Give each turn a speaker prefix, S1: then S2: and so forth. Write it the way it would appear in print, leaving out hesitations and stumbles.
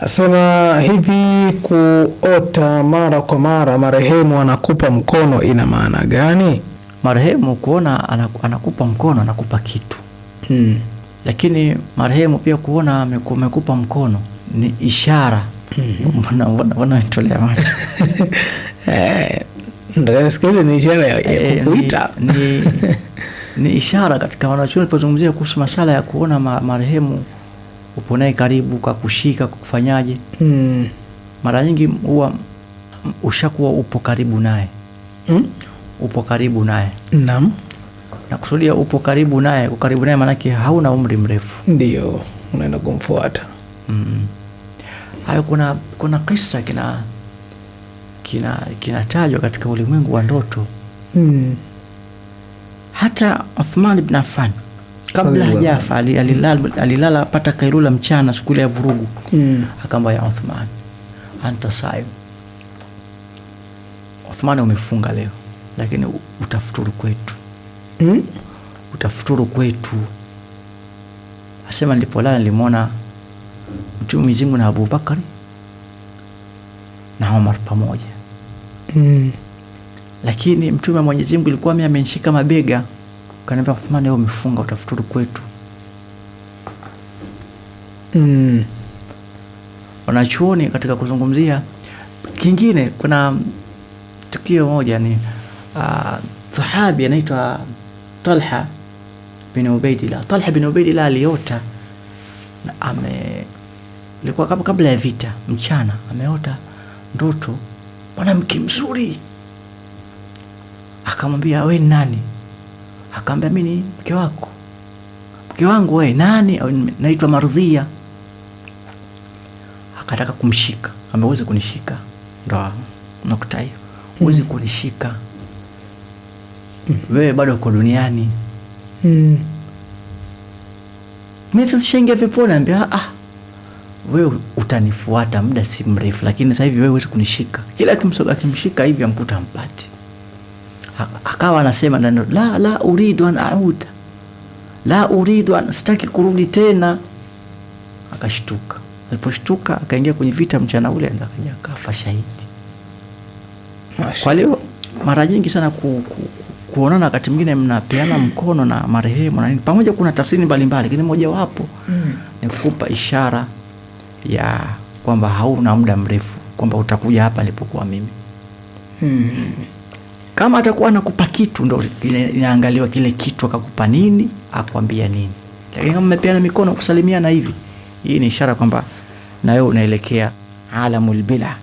S1: Asema hivi, kuota mara kwa mara marehemu anakupa mkono ina maana gani?
S2: Marehemu kuona anakupa mkono, anakupa kitu. Lakini marehemu pia kuona amekupa mkono ni ishara. Mbona nitolea macho?
S1: Ndio nasikia ni ishara ya kukuita.
S2: Ni ishara katika wanachuoni tulipozungumzia kuhusu masala ya kuona marehemu, upo naye karibu, kwa kushika, kufanyaje. Mara nyingi huwa ushakuwa upo karibu naye. Upo karibu naye.
S1: Naam.
S2: Na kusudia upo karibu naye, ukaribu naye maana yake hauna umri mrefu.
S1: Ndio, unaenda kumfuata.
S2: Hayo kuna kisa kinatajwa katika ulimwengu wa ndoto. Hata Uthman ibn Affan kabla hajafa alilala pata kailula mchana siku ya vurugu. Akamba ya Uthman, anta saim. Uthman, umefunga leo lakini utafuturu kwetu. Utafuturu kwetu. Asema nilipolala nilimwona Mtume Mwenyezi Mungu na Abu Bakari na Umar pamoja. Lakini Mtume Mwenyezi Mungu alikuwa amenishika mabega, kaniambia Uthman, leo umefunga, utafuturu kwetu. Wanachuoni katika kuzungumzia kingine, kuna tukio moja ni sahabi anaitwa Talha bin Ubaidillah. Talha bin Ubaidillah aliota na ilikuwa kabla ya vita, mchana ameota ndoto mwanamke mzuri. Akamwambia, wewe ni nani? Akamwambia, mimi ni mke wako. Mke wangu wewe nani? Naitwa Mardhia. Akataka kumshika, ameweza kunishika. Ndio nakuta hiyo, uweze kunishika. Wewe bado uko duniani. Mimi sasa shinge vipo, naambia wewe utanifuata muda si mrefu, lakini sasa hivi wewe uweze kunishika. Kila akimshika hivi amkuta mpati. Akawa anasema neno la uridu an auda, la uridu an, sitaki kurudi tena. Akashtuka. Aliposhtuka akaingia kwenye vita mchana ule, akaja akafa shahidi. Kwa leo mara nyingi sana kuonana, wakati mwingine mnapeana mkono na marehemu na nini pamoja, kuna tafsiri mbalimbali, lakini moja wapo ni kukupa ishara ya kwamba hauna muda mrefu, kwamba utakuja hapa nilipokuwa mimi. Kama atakuwa anakupa kitu, ndio inaangaliwa kile kitu akakupa nini, akwambia nini. Lakini kama mmepeana mikono kusalimiana hivi, hii ni ishara kwamba na wewe unaelekea alamul bila.